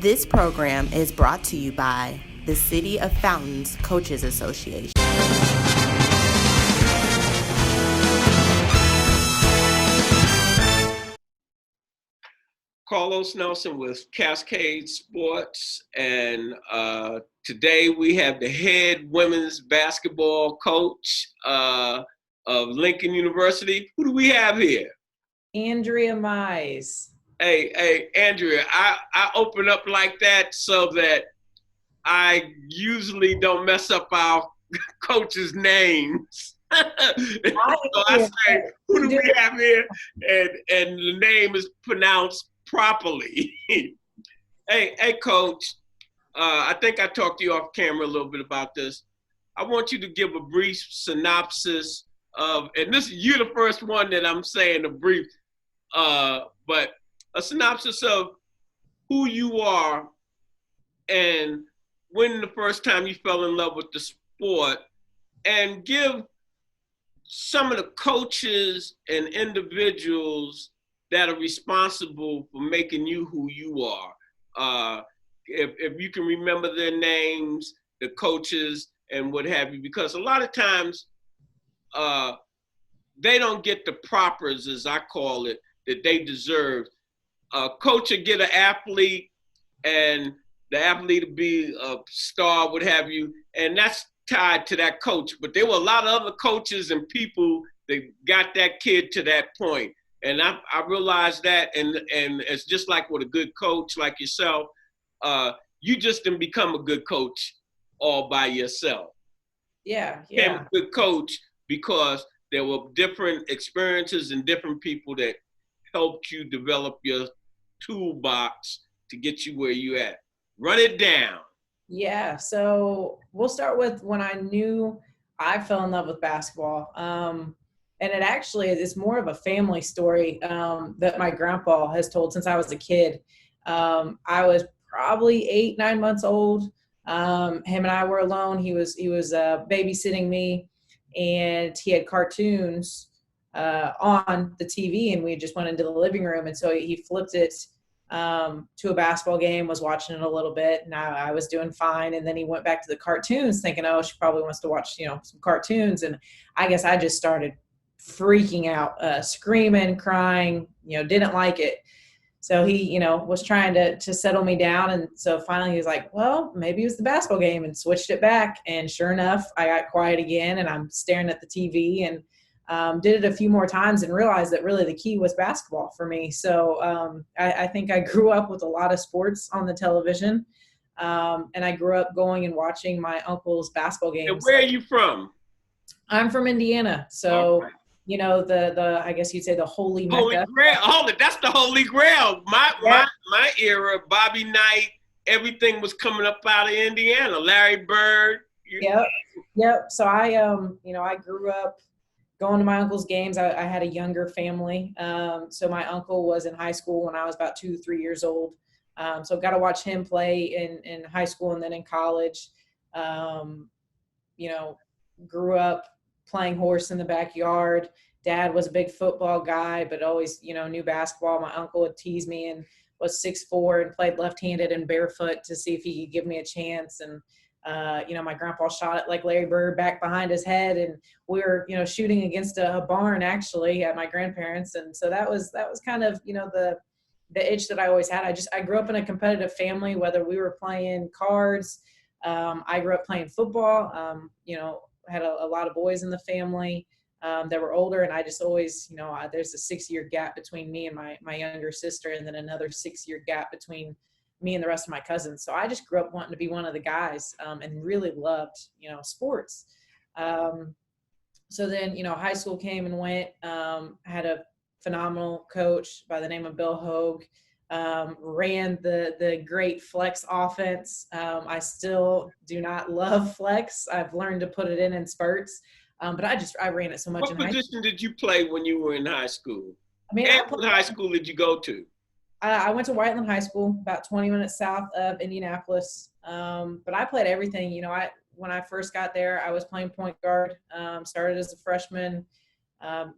This program is brought to you by the City of Fountains Coaches Association. Carlos Nelson with Cascade Sports, and today we have the head women's basketball coach of Lincoln University. Who do we have here? Andrea Mize. Hey, Andrea, I open up like that so that I usually don't mess up our coaches' names. So I say, who do we have here? And the name is pronounced properly. Hey, Coach, I think I talked to you off camera a little bit about this. I want you to give a brief synopsis of, and you're the first one that I'm saying a brief, but a synopsis of who you are and when the first time you fell in love with the sport, and give some of the coaches and individuals that are responsible for making you who you are. If you can remember their names, the coaches and what have you, because a lot of times they don't get the propers, as I call it, that they deserve. Coach will get an athlete, and the athlete will be a star, what have you, and that's tied to that coach. But there were a lot of other coaches and people that got that kid to that point. And I realized that, and it's just like with a good coach like yourself, you just didn't become a good coach all by yourself. Yeah. You became a good coach because there were different experiences and different people that helped you develop your toolbox to get you where you at. Run it down. Yeah, so we'll start with when I knew I fell in love with basketball. And it actually is more of a family story that my grandpa has told since I was a kid. I was probably 8-9 months old. Him and I were alone. He was babysitting me, and he had cartoons on the TV, and we just went into the living room. And so he flipped it to a basketball game, was watching it a little bit, and I was doing fine. And then he went back to the cartoons thinking, oh, she probably wants to watch, some cartoons. And I guess I just started freaking out, screaming, crying, didn't like it. So he, was trying to settle me down. And so finally he was like, well, maybe it was the basketball game, and switched it back. And sure enough, I got quiet again, and I'm staring at the TV, and did it a few more times and realized that really the key was basketball for me. So I think I grew up with a lot of sports on the television. And I grew up going and watching my uncle's basketball games. And where are you from? I'm from Indiana. So, okay. The I guess you'd say the holy Mecca. Holy Grail. That's the Holy Grail. My era, Bobby Knight, everything was coming up out of Indiana. Larry Bird. Yep. So I grew up going to my uncle's games. I had a younger family. So my uncle was in high school when I was about 2-3 years old. So got to watch him play in high school and then in college. Grew up playing horse in the backyard. Dad was a big football guy, but always, knew basketball. My uncle would tease me and was 6'4" and played left-handed and barefoot to see if he could give me a chance. And my grandpa shot it like Larry Bird back behind his head, and we were, shooting against a barn actually at my grandparents. And so that was kind of, the itch that I always had. I grew up in a competitive family, whether we were playing cards. I grew up playing football. Had a lot of boys in the family that were older, and I just always, there's a 6-year gap between me and my younger sister, and then another 6-year gap between me and the rest of my cousins. So I just grew up wanting to be one of the guys, and really loved, sports. So then, high school came and went. Had a phenomenal coach by the name of Bill Hogue. Ran the great flex offense. I still do not love flex. I've learned to put it in spurts. But I ran it so much. What position did you play when you were in high school? What high school did you go to? I went to Whiteland High School, about 20 minutes south of Indianapolis. But I played everything. When I first got there, I was playing point guard. Started as a freshman.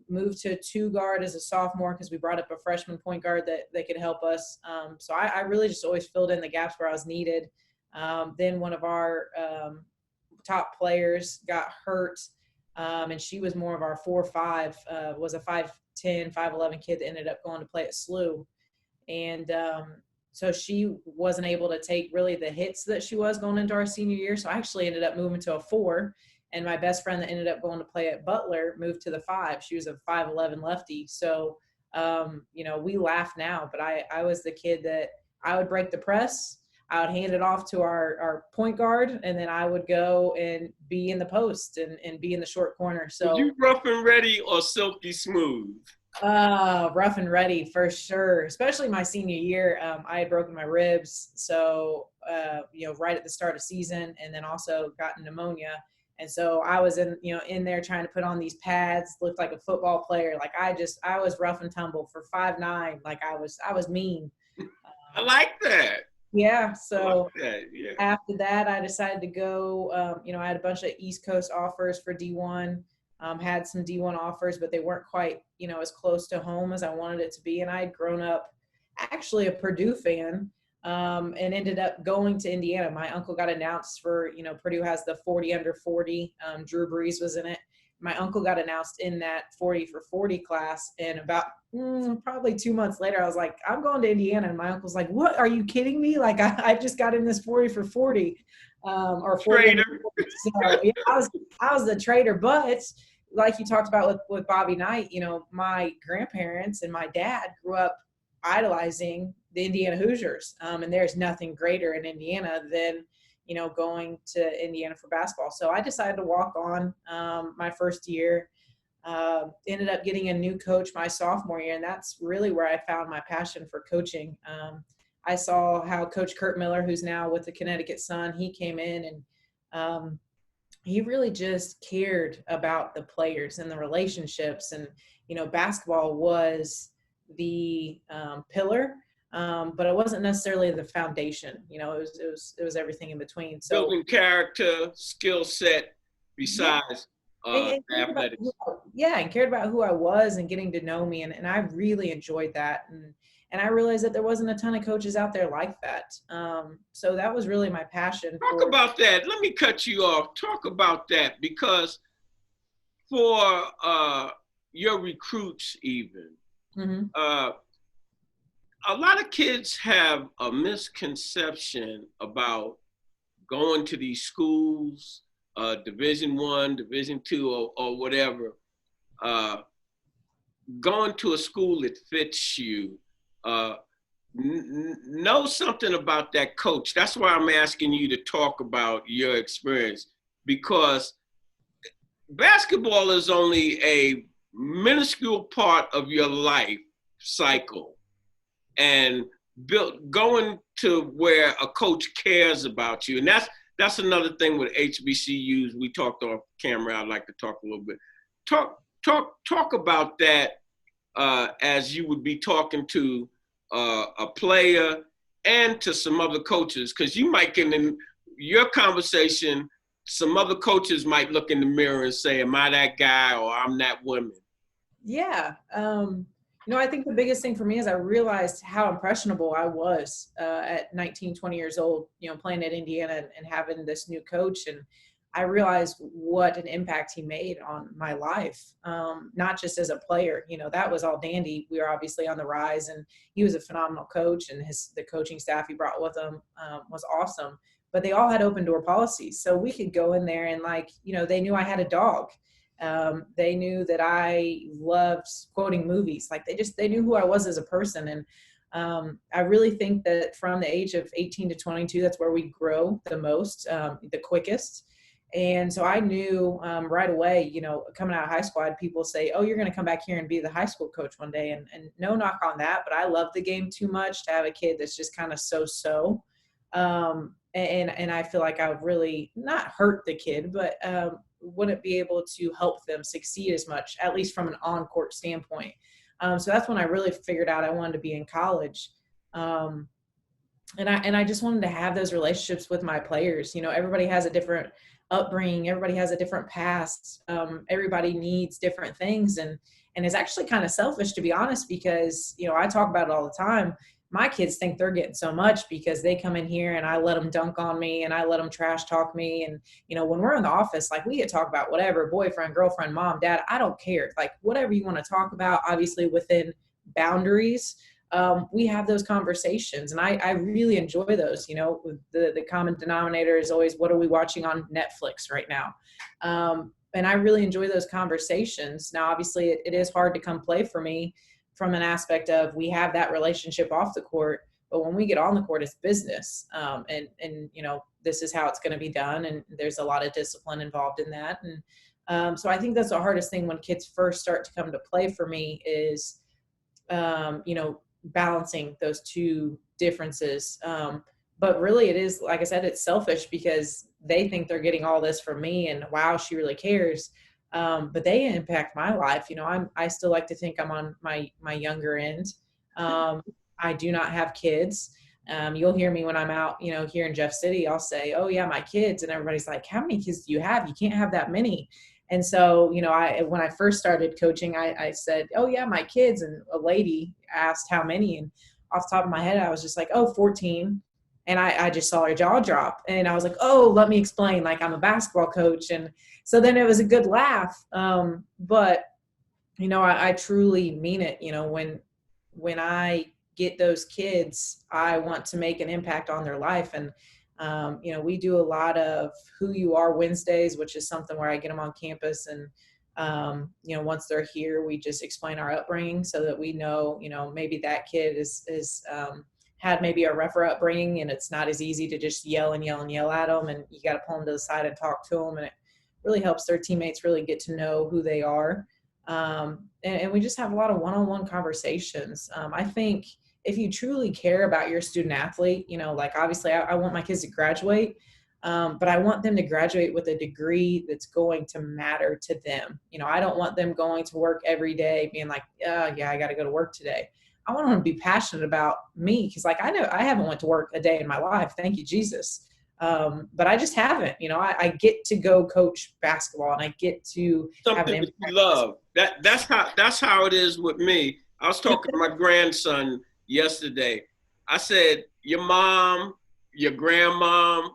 Moved to 2 guard as a sophomore because we brought up a freshman point guard that could help us. So I really just always filled in the gaps where I was needed. Then one of our top players got hurt, and she was more of our 4-5, was a 5'10", 5'11" kid that ended up going to play at SLU. And so she wasn't able to take really the hits that she was going into our senior year. So I actually ended up moving to a 4. And my best friend that ended up going to play at Butler moved to the 5. She was a 5'11" lefty. So, we laugh now, but I was the kid that I would break the press. I would hand it off to our point guard, and then I would go and be in the post and be in the short corner. So were you rough and ready or silky smooth? Rough and ready for sure, especially my senior year. I had broken my ribs. So, right at the start of season, and then also gotten pneumonia. And so I was in there trying to put on these pads, looked like a football player. Like I was rough and tumble for 5'9". Like I was mean. I like that. Yeah. So yeah. After that, I decided to go, I had a bunch of East Coast offers for D1, had some D1 offers, but they weren't quite, as close to home as I wanted it to be. And I had grown up actually a Purdue fan. And ended up going to Indiana. My uncle got announced for, Purdue has the 40 under 40. Drew Brees was in it. My uncle got announced in that 40 for 40 class. And about probably 2 months later, I was like, I'm going to Indiana. And my uncle's like, what? Are you kidding me? Like, I just got in this 40 for 40. Or 40. Traitor. So, yeah, I was the traitor. But like you talked about with Bobby Knight, my grandparents and my dad grew up idolizing the Indiana Hoosiers. And there's nothing greater in Indiana than, going to Indiana for basketball. So I decided to walk on my first year, ended up getting a new coach my sophomore year. And that's really where I found my passion for coaching. I saw how Coach Kurt Miller, who's now with the Connecticut Sun, he came in and he really just cared about the players and the relationships. And, basketball was the pillar. But it wasn't necessarily the foundation. It was everything in between. So building character, skill set, besides athletics. And cared about who I was and getting to know me, and I really enjoyed that. And I realized that there wasn't a ton of coaches out there like that. So that was really my passion. Talk about that. Let me cut you off. Talk about that, because for your recruits even, a lot of kids have a misconception about going to these schools, Division I, Division II, or whatever. Going to a school that fits you. Know something about that coach. That's why I'm asking you to talk about your experience, because basketball is only a minuscule part of your life cycle. And going to where a coach cares about you. And that's another thing with HBCUs. We talked off camera. I'd like to talk a little bit. Talk about that as you would be talking to a player and to some other coaches, because you might get in your conversation, some other coaches might look in the mirror and say, am I that guy or I'm that woman? Yeah. I think the biggest thing for me is I realized how impressionable I was at 19, 20 years old, playing at Indiana and having this new coach. And I realized what an impact he made on my life, not just as a player. That was all dandy. We were obviously on the rise, and he was a phenomenal coach, and the coaching staff he brought with him was awesome. But they all had open door policies. So we could go in there and they knew I had a dog. They knew that I loved quoting movies. They knew who I was as a person. And I really think that from the age of 18 to 22, that's where we grow the most, the quickest. And so I knew right away, coming out of high school, I had people say, oh, you're going to come back here and be the high school coach one day. And no knock on that, but I love the game too much to have a kid that's just kind of so-so. And I feel like I would really not hurt the kid, but wouldn't be able to help them succeed as much, at least from an on-court standpoint. So that's when I really figured out I wanted to be in college. I just wanted to have those relationships with my players. You know, everybody has a different upbringing. Everybody has a different past. Everybody needs different things. And it's actually kind of selfish, to be honest, because, you know, I talk about it all the time. My kids think they're getting so much because they come in here and I let them dunk on me and I let them trash talk me. And, you know, when we're in the office, like, we get to talk about whatever, boyfriend, girlfriend, mom, dad, I don't care. Like, whatever you want to talk about, obviously within boundaries. We have those conversations, and I really enjoy those. You know, the common denominator is always, what are we watching on Netflix right now? And I really enjoy those conversations. Now, obviously it is hard to come play for me from an aspect of, we have that relationship off the court, but when we get on the court, it's business. And you know, this is how it's going to be done. And there's a lot of discipline involved in that. And so I think that's the hardest thing when kids first start to come to play for me is, you know, balancing those two differences. But really it is, like I said, it's selfish because they think they're getting all this from me and wow, she really cares. But they impact my life. You know, I still like to think I'm on my younger end. I do not have kids. You'll hear me when I'm out, you know, here in Jeff City, I'll say, oh yeah, my kids. And everybody's like, how many kids do you have? You can't have that many. And so, you know, when I first started coaching, I said, oh yeah, my kids. And a lady asked how many, and off the top of my head, I was just like, oh, 14. And I just saw her jaw drop, and I was like, oh, let me explain, like, I'm a basketball coach. And so then it was a good laugh. But, you know, I truly mean it. You know, when I get those kids, I want to make an impact on their life. And, you know, we do a lot of Who You Are Wednesdays, which is something where I get them on campus. And, you know, once they're here, we just explain our upbringing so that we know, you know, maybe that kid is had maybe a rougher upbringing, and it's not as easy to just yell and yell and yell at them. And you got to pull them to the side and talk to them. And it really helps their teammates really get to know who they are. And we just have a lot of one-on-one conversations. I think if you truly care about your student athlete, you know, like, obviously I want my kids to graduate, but I want them to graduate with a degree that's going to matter to them. You know, I don't want them going to work every day being like, yeah, I got to go to work today. I want them to be passionate about me, because, like, I know I haven't went to work a day in my life. Thank you, Jesus. But I just haven't. You know, I get to go coach basketball, and I get to have an impact. Something that you love. That's how it is with me. I was talking to my grandson yesterday. I said, your mom, your grandmom,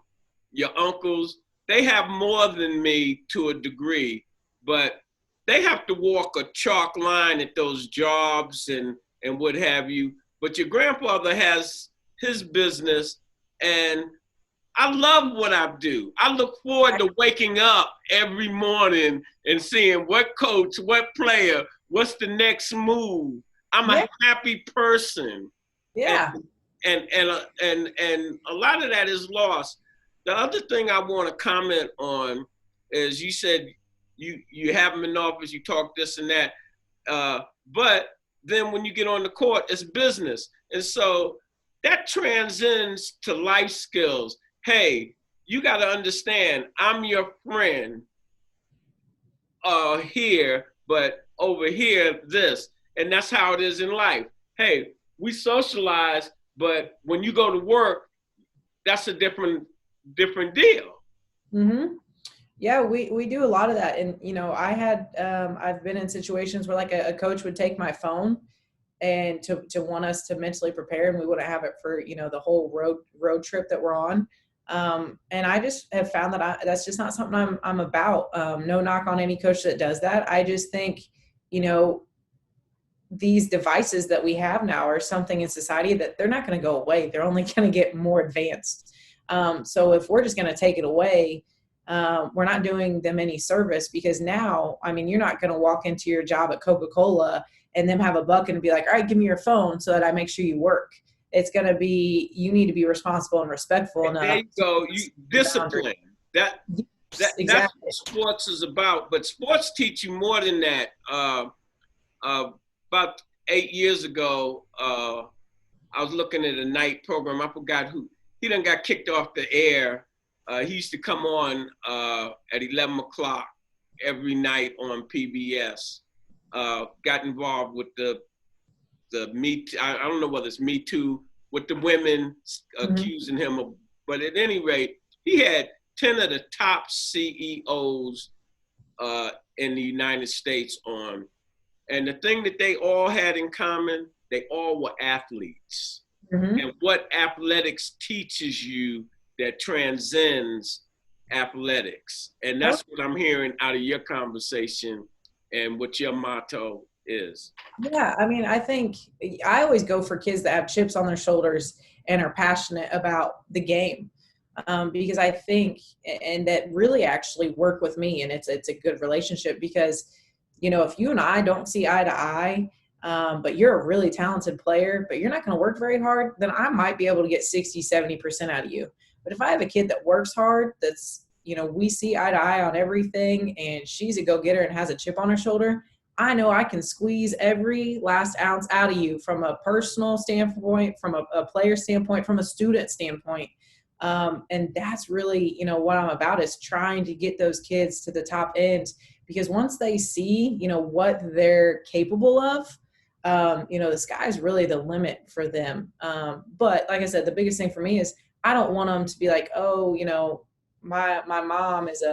your uncles, they have more than me to a degree, but they have to walk a chalk line at those jobs and what have you. But your grandfather has his business, and I love what I do. I look forward to waking up every morning and seeing what coach, what player, what's the next move. I'm a happy person. Yeah. And a lot of that is lost. The other thing I want to comment on is, you said you have them in office, you talk this and that, but then when you get on the court, it's business. And so that transcends to life skills. Hey, you got to understand, I'm your friend here, but over here, this. And that's how it is in life. Hey, we socialize, but when you go to work, that's a different deal. Mm-hmm. Yeah, we do a lot of that. And, you know, I've been in situations where, like, a coach would take my phone and to want us to mentally prepare, and we wouldn't have it for, you know, the whole road trip that we're on. And I just have found that that's just not something I'm about. No knock on any coach that does that. I just think, you know, these devices that we have now are something in society that they're not going to go away. They're only going to get more advanced. So if we're just going to take it away, we're not doing them any service, because now, I mean, you're not going to walk into your job at Coca-Cola and then have a bucket and be like, all right, give me your phone so that I make sure you work. It's going to be, you need to be responsible and respectful enough. There you go. Discipline. That's exactly what sports is about. But sports teach you more than that. About 8 years ago, I was looking at a night program. I forgot who. He done got kicked off the air. He used to come on at 11 o'clock every night on PBS. Got involved with the Me, I don't know whether it's Me Too with the women accusing him of, but at any rate, he had 10 of the top CEOs in the United States on. And the thing that they all had in common, they all were athletes. And what athletics teaches you that transcends athletics. And that's what I'm hearing out of your conversation and what your motto is. Yeah, I mean, I think I always go for kids that have chips on their shoulders and are passionate about the game. Because I think, and that really actually work with me, and it's a good relationship because, you know, if you and I don't see eye to eye, but you're a really talented player, but you're not going to work very hard, then I might be able to get 60, 70% out of you. But if I have a kid that works hard, that's, you know, we see eye to eye on everything, and she's a go-getter and has a chip on her shoulder, I know I can squeeze every last ounce out of you from a personal standpoint, from a player standpoint, from a student standpoint. And that's really, you know, what I'm about is trying to get those kids to the top end, because once they see, you know, what they're capable of, you know, the sky's really the limit for them. But like I said, the biggest thing for me is I don't want them to be like, oh, you know, my mom is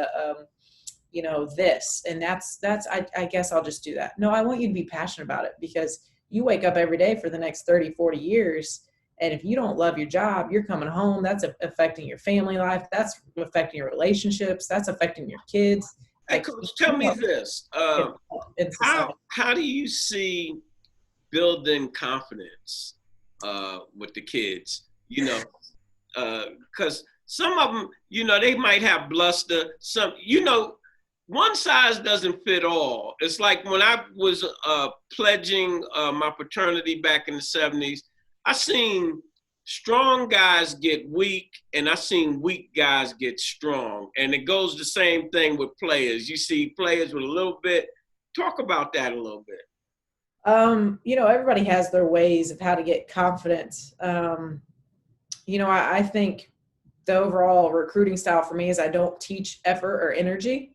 you know, this, and that's, I guess I'll just do that. No, I want you to be passionate about it, because you wake up every day for the next 30, 40 years. And if you don't love your job, you're coming home. That's affecting your family life. That's affecting your relationships. That's affecting your kids. Hey, Coach, tell me this. How do you see building confidence with the kids? You know, because some of them, you know, they might have bluster. Some, you know, one size doesn't fit all. It's like when I was pledging my fraternity back in the 70s, I seen strong guys get weak, and I seen weak guys get strong. And it goes the same thing with players. You see players with a little bit. Talk about that a little bit. You know, everybody has their ways of how to get confidence. You know, I think the overall recruiting style for me is I don't teach effort or energy.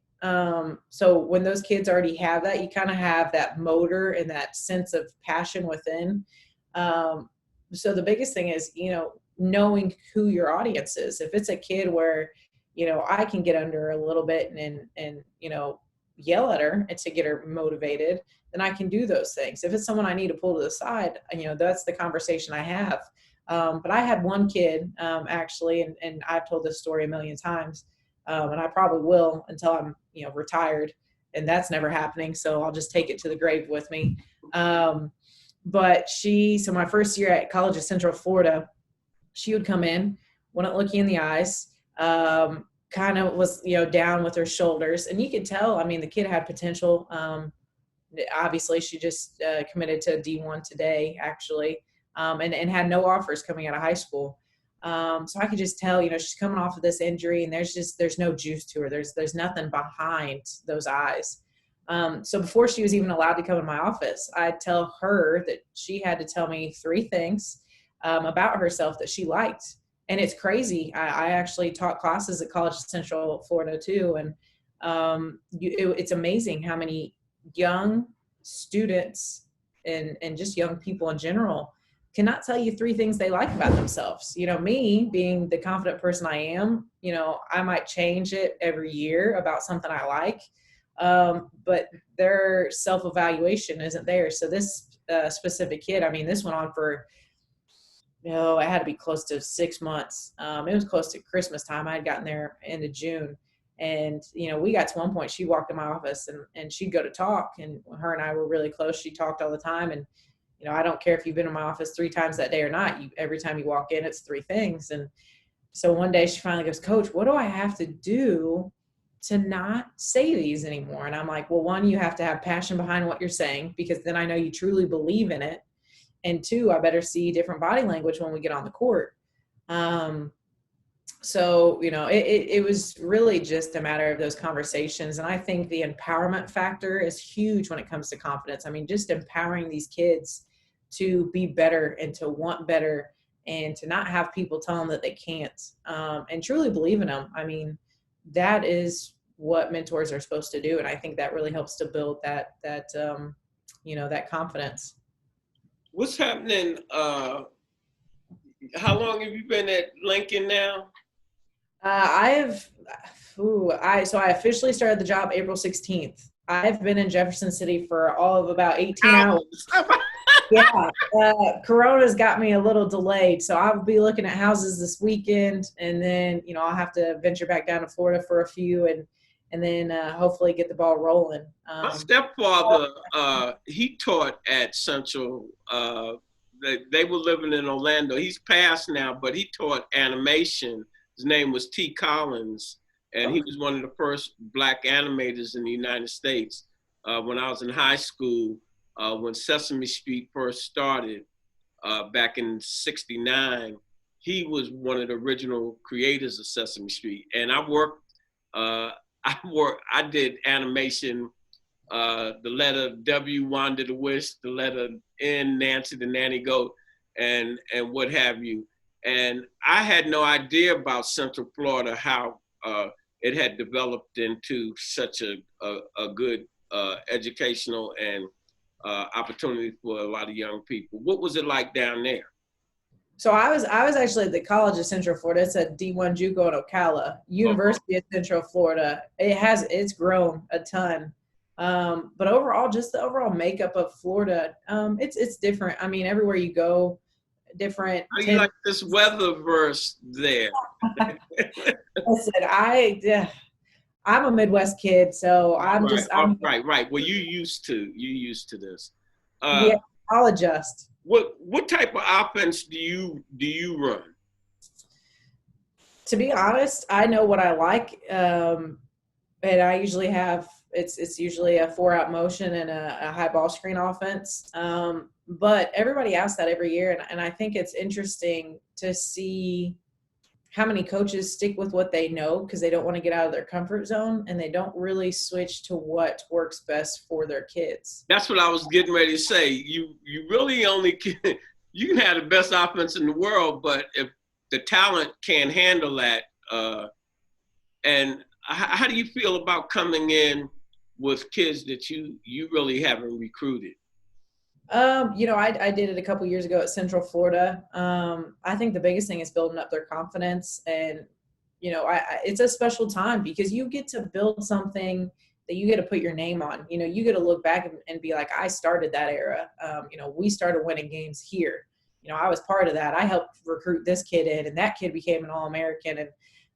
So when those kids already have that, you kind of have that motor and that sense of passion within. So the biggest thing is, you know, knowing who your audience is. If it's a kid where, you know, I can get under a little bit and you know, yell at her and to get her motivated, then I can do those things. If it's someone I need to pull to the side, you know, that's the conversation I have. But I had one kid actually, and I've told this story a million times, and I probably will until I'm, you know, retired, and that's never happening. So I'll just take it to the grave with me. But so my first year at College of Central Florida, she would come in, wouldn't look you in the eyes, kind of was, you know, down with her shoulders. And you could tell, I mean, the kid had potential. Obviously, she just committed to D1 today, actually, and had no offers coming out of high school. So I could just tell, you know, she's coming off of this injury, and there's no juice to her. There's nothing behind those eyes. So before she was even allowed to come in my office, I'd tell her that she had to tell me 3 things about herself that she liked. And it's crazy. I actually taught classes at College of Central Florida too. And it's amazing how many young students and just young people in general cannot tell you 3 things they like about themselves. You know, me being the confident person I am, you know, I might change it every year about something I like. But their self-evaluation isn't there. So this specific kid, I mean, this went on for, you know, it had to be close to 6 months. It was close to Christmas time. I had gotten there end of June. And, you know, we got to one point, she walked in my office and she'd go to talk, and her and I were really close. She talked all the time. And, you know, I don't care if you've been in my office 3 times that day or not. Every time you walk in, it's 3 things. And so one day she finally goes, "Coach, what do I have to do to not say these anymore?" And I'm like, well, 1, you have to have passion behind what you're saying, because then I know you truly believe in it. And 2, I better see different body language when we get on the court. So, you know, it was really just a matter of those conversations. And I think the empowerment factor is huge when it comes to confidence. I mean, just empowering these kids to be better and to want better and to not have people tell them that they can't, and truly believe in them. I mean, that is what mentors are supposed to do. And I think that really helps to build that you know, that confidence. What's happening? how long have you been at Lincoln now? I officially started the job April 16th. I've been in Jefferson City for all of about 18 hours. Yeah, Corona's got me a little delayed, so I'll be looking at houses this weekend, and then I'll have to venture back down to Florida for a few, and then hopefully get the ball rolling. My stepfather, he taught at Central. They were living in Orlando. He's passed now, but he taught animation. His name was T. Collins, and he was one of the first Black animators in the United States. When I was in high school, when Sesame Street first started back in '69, he was one of the original creators of Sesame Street. And I did animation, the letter W, Wanda the Wish, the letter N, Nancy the Nanny Goat, and what have you. And I had no idea about Central Florida, how it had developed into such a good educational and opportunity for a lot of young people. What was it like down there? So I was actually at the College of Central Florida. It's a D1 JUCO in Ocala, University of Central Florida. It's grown a ton, but overall, just the overall makeup of Florida, it's different. I mean, everywhere you go, different. How do you like this weather verse there? Listen, I'm a Midwest kid, so I'm right. Well, you used to this. Yeah, I'll adjust. What type of offense do you run? To be honest, I know what I like, and I usually have it's usually a 4-out motion and a high ball screen offense. But everybody asks that every year, and I think it's interesting to see how many coaches stick with what they know because they don't want to get out of their comfort zone, and they don't really switch to what works best for their kids. That's what I was getting ready to say. You really only you can have the best offense in the world, but if the talent can't handle that, and how do you feel about coming in with kids that you really haven't recruited? I did it a couple years ago at Central Florida. I think the biggest thing is building up their confidence, and it's a special time because you get to build something that you get to put your name on. You get to look back and be like, I started that era. We started winning games here. I was part of that. I helped recruit this kid in, and that kid became an All-American.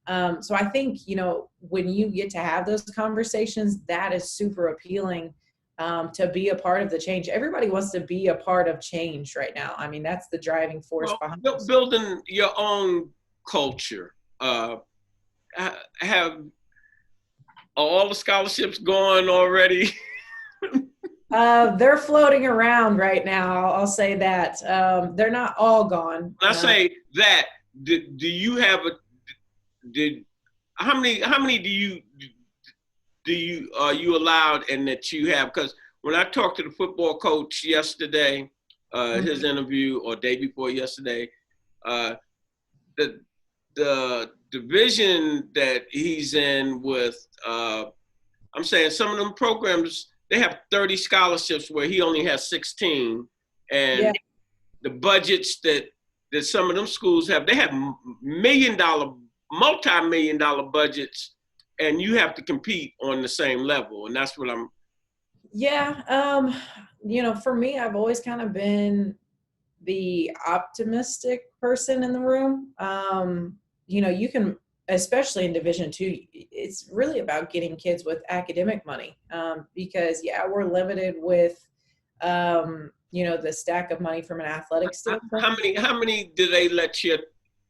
And so I think, when you get to have those conversations, that is super appealing. To be a part of the change. Everybody wants to be a part of change right now. I mean, that's the driving force behind it. Building your own culture. Have all the scholarships going already? They're floating around right now. I'll say that. They're not all gone. When I say that, do you have how many do you allowed and that you have? Because when I talked to the football coach yesterday, his interview, or day before yesterday, the division that he's in with, I'm saying some of them programs, they have 30 scholarships where he only has 16. And the budgets that some of them schools have, they have multi-million-dollar budgets, and you have to compete on the same level. And that's what I'm. Yeah. For me, I've always kind of been the optimistic person in the room. You can, especially in Division II, it's really about getting kids with academic money. Because we're limited with, the stack of money from an athletic standpoint. How many do they let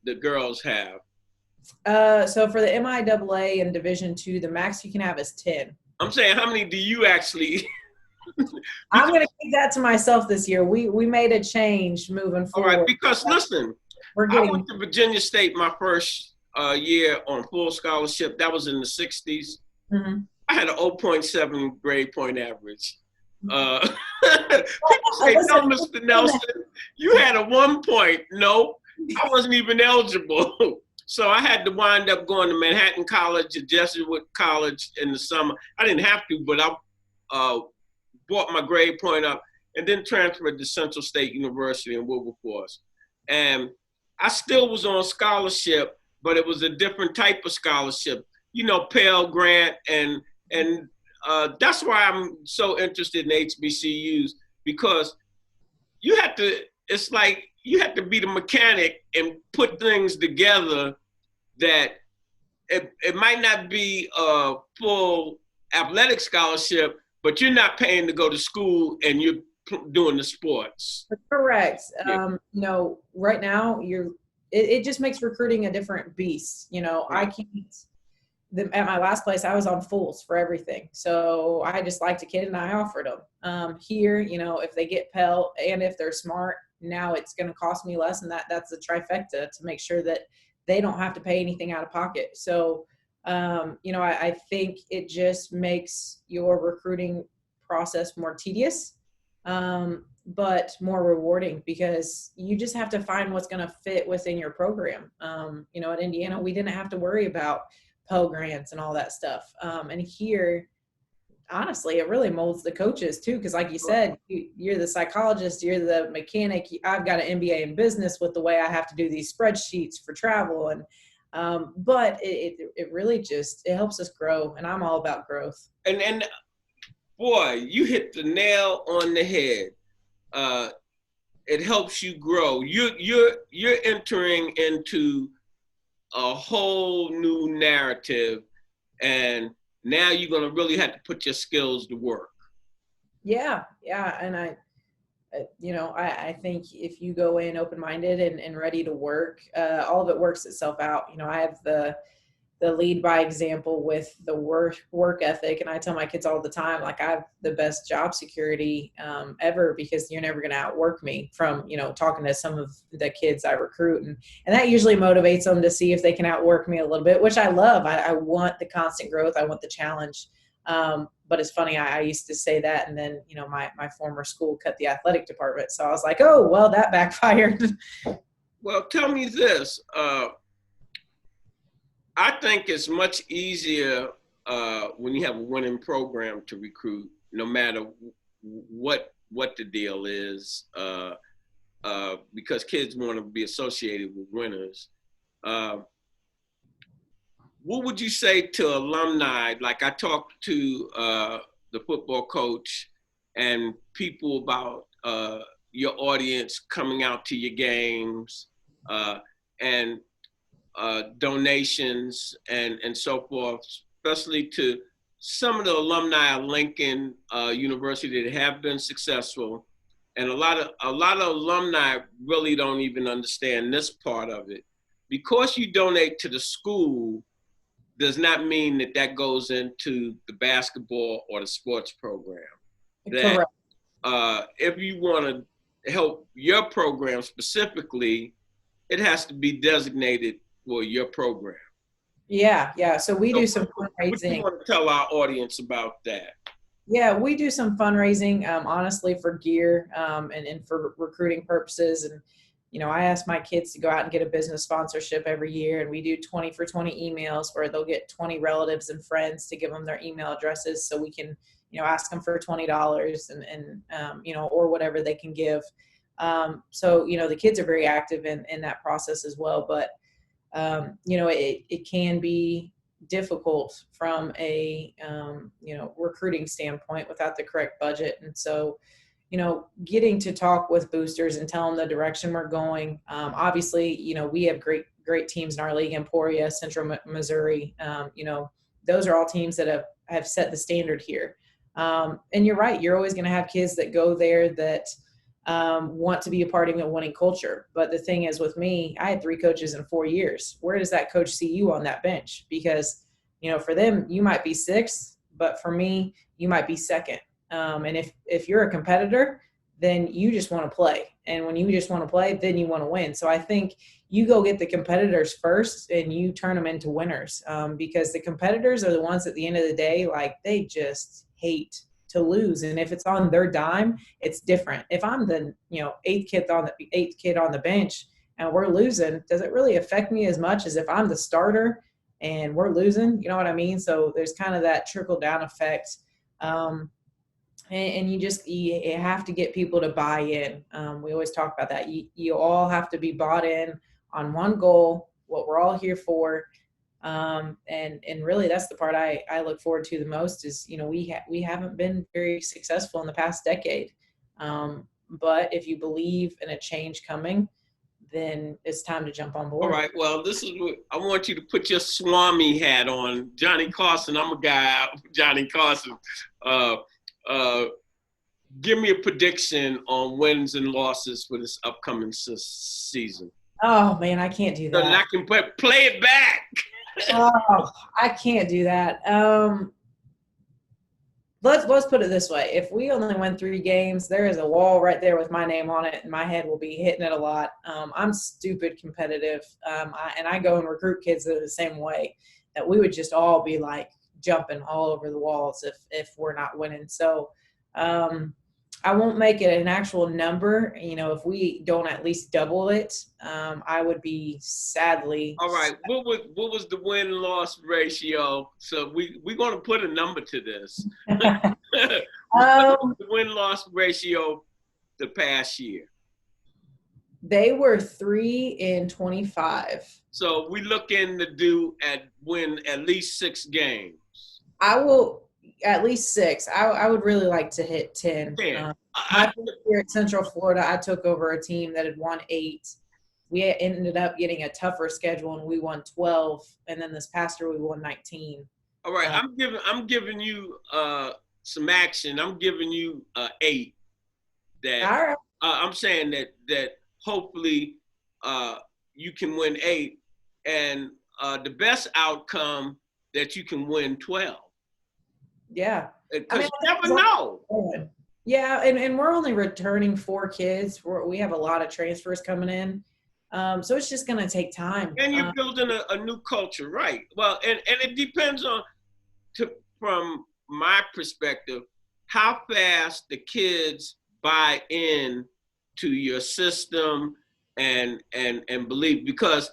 the girls have? So for the MIAA in Division II, the max you can have is 10. I'm saying, how many do you actually? I'm going to keep that to myself this year. We made a change moving forward. All right, because listen, I went to Virginia State my first year on full scholarship. That was in the 60s. Mm-hmm. I had an 0.7 grade point average. People say, no, Mr. Nelson, you had a 1 point. No, I wasn't even eligible. So I had to wind up going to Manhattan College, or Jesuit College in the summer. I didn't have to, but I brought my grade point up and then transferred to Central State University in Wilberforce. And I still was on scholarship, but it was a different type of scholarship, Pell Grant. And that's why I'm so interested in HBCUs, because it's like you have to be the mechanic and put things together that it might not be a full athletic scholarship, but you're not paying to go to school and you're doing the sports. Correct. Yeah. Right now it just makes recruiting a different beast. Right. I can't. At my last place, I was on fulls for everything. So I just liked a kid and I offered them. Here, if they get Pell and if they're smart, now it's going to cost me less. And that's a trifecta to make sure that they don't have to pay anything out of pocket. So, I think it just makes your recruiting process more tedious, but more rewarding, because you just have to find what's going to fit within your program. At Indiana, we didn't have to worry about Pell Grants and all that stuff. And here, honestly, it really molds the coaches too, because like you said, you're the psychologist, you're the mechanic. I've got an MBA in business with the way I have to do these spreadsheets for travel, and but it really it helps us grow, and I'm all about growth. And boy, you hit the nail on the head. It helps you grow. You're entering into a whole new narrative, and now you're going to really have to put your skills to work. Yeah. And I think if you go in open-minded and ready to work, all of it works itself out. I have the lead by example with the work ethic. And I tell my kids all the time, like, I have the best job security ever, because you're never going to outwork me, from, talking to some of the kids I recruit. And that usually motivates them to see if they can outwork me a little bit, which I love. I want the constant growth. I want the challenge. But it's funny, I used to say that, and then, my former school cut the athletic department. So I was like, oh, well, that backfired. Well, tell me this. I think it's much easier when you have a winning program to recruit, no matter what the deal is, because kids want to be associated with winners. What would you say to alumni? Like, I talked to the football coach and people about your audience coming out to your games, and donations and so forth, especially to some of the alumni of Lincoln University that have been successful. And a lot of alumni really don't even understand this part of it. Because you donate to the school does not mean that goes into the basketball or the sports program. That, if you want to help your program specifically, it has to be designated for your program. Yeah. So we do some fundraising. What do you want to tell our audience about that? Yeah, we do some fundraising, honestly, for gear and for recruiting purposes. And, I ask my kids to go out and get a business sponsorship every year. And we do 20 for 20 emails where they'll get 20 relatives and friends to give them their email addresses, so we can, ask them for $20 and or whatever they can give. So, the kids are very active in that process as well. But, it can be difficult from a, recruiting standpoint without the correct budget. And so, getting to talk with boosters and tell them the direction we're going. Obviously, we have great teams in our league, Emporia, Central Missouri. Those are all teams that have set the standard here. And you're right. You're always going to have kids that go there that want to be a part of a winning culture. But the thing is, with me, I had 3 coaches in 4 years. Where does that coach see you on that bench? Because, for them, you might be 6th, but for me, you might be 2nd. And if you're a competitor, then you just want to play. And when you just want to play, then you want to win. So I think you go get the competitors first and you turn them into winners, because the competitors are the ones at the end of the day, like, they just hate to lose. And if it's on their dime, it's different. If I'm the, 8th kid on the bench and we're losing, does it really affect me as much as if I'm the starter and we're losing? You know what I mean? So there's kind of that trickle down effect. And you have to get people to buy in. We always talk about that. You all have to be bought in on one goal, what we're all here for. And really that's the part I look forward to the most is, we haven't been very successful in the past decade. But if you believe in a change coming, then it's time to jump on board. All right. Well, this is what I want you to put your Swami hat on. Johnny Carson, I'm a guy out. Johnny Carson. Give me a prediction on wins and losses for this upcoming season. Oh man, I can't do that. So I can play it back. Oh, I can't do that. Let's put it this way. If we only win 3 games, there is a wall right there with my name on it, and my head will be hitting it a lot. I'm stupid competitive, and I go and recruit kids that are the same way, that we would just all be like jumping all over the walls if we're not winning. So I won't make it an actual number. If we don't at least double it, I would be sadly. All right. What was the win-loss ratio? So we're going to put a number to this. What was the win-loss ratio the past year? They were 3-25. So we looking to win at least 6 games. I will. At least 6. I would really like to hit 10. My first year at Central Florida, I took over a team that had won 8. We ended up getting a tougher schedule, and we won 12. And then this past year, we won 19. All right, I'm giving you some action. I'm giving you 8. That all right. I'm saying that hopefully you can win 8, and the best outcome that you can win 12. Yeah. Because you never know. Yeah, and we're only returning 4 kids. We have a lot of transfers coming in. So it's just going to take time. And you're building a new culture, right? Well, and it depends on, from my perspective, how fast the kids buy in to your system and believe. Because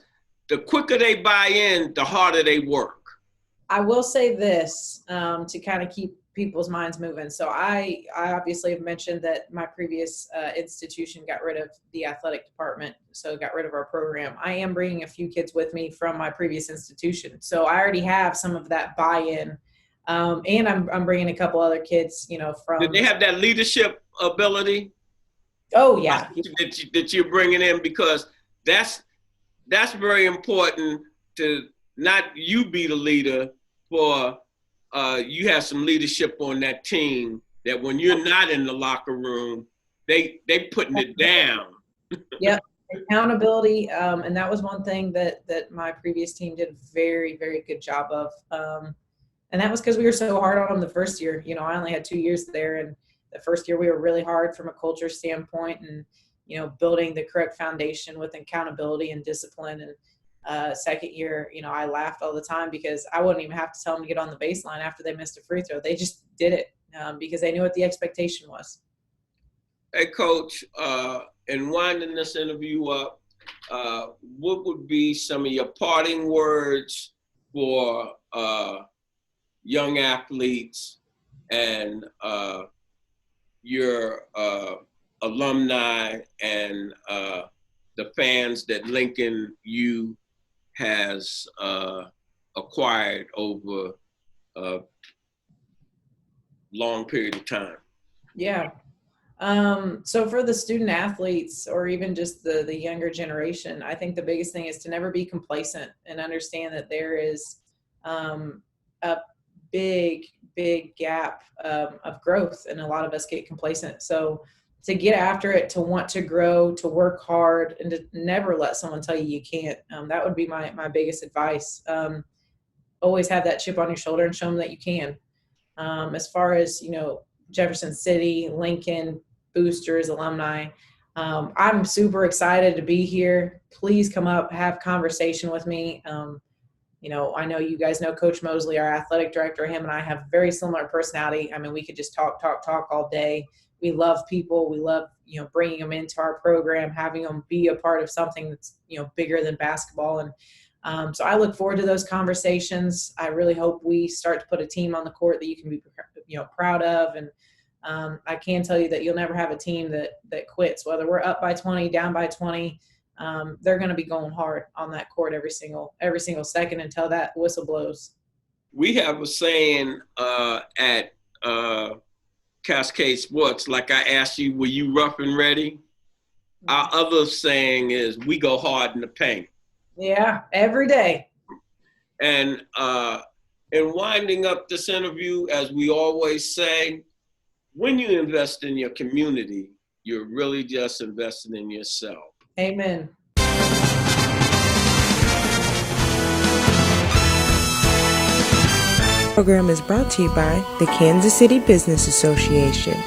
the quicker they buy in, the harder they work. I will say this to kind of keep people's minds moving. So I obviously have mentioned that my previous institution got rid of the athletic department, so got rid of our program. I am bringing a few kids with me from my previous institution. So I already have some of that buy-in. And I'm bringing a couple other kids, from. Did they have that leadership ability? Oh, yeah. That you're bringing in, because that's very important to not you be the leader, for you have some leadership on that team that when you're not in the locker room, they putting it down. Yep, accountability, and that was one thing that my previous team did a very, very good job of. And that was because we were so hard on them the first year. I only had 2 years there, and the first year we were really hard from a culture standpoint, and building the correct foundation with accountability and discipline. And second year, I laughed all the time because I wouldn't even have to tell them to get on the baseline after they missed a free throw. They just did it because they knew what the expectation was. Hey, Coach, in winding this interview up, what would be some of your parting words for young athletes and your alumni and the fans that Lincoln U has acquired over a long period of time? Yeah. So for the student athletes, or even just the younger generation, I think the biggest thing is to never be complacent and understand that there is a big gap of growth, and a lot of us get complacent. So to get after it, to want to grow, to work hard, and to never let someone tell you you can't. That would be my biggest advice. Always have that chip on your shoulder and show them that you can. As far as, Jefferson City, Lincoln, boosters, alumni, I'm super excited to be here. Please come up, have conversation with me. I know you guys know Coach Moseley, our athletic director. Him and I have very similar personality. I mean, we could just talk all day. We love people. We love, bringing them into our program, having them be a part of something that's, bigger than basketball. And so I look forward to those conversations. I really hope we start to put a team on the court that you can be, proud of. And I can tell you that you'll never have a team that quits, whether we're up by 20, down by 20. they're going to be going hard on that court every single second until that whistle blows. We have a saying at Cascade Sports, like I asked you, were you rough and ready? Our other saying is, we go hard in the paint. Yeah, every day. And in winding up this interview, as we always say, when you invest in your community, you're really just investing in yourself. Amen. Program is brought to you by the Kansas City Business Association.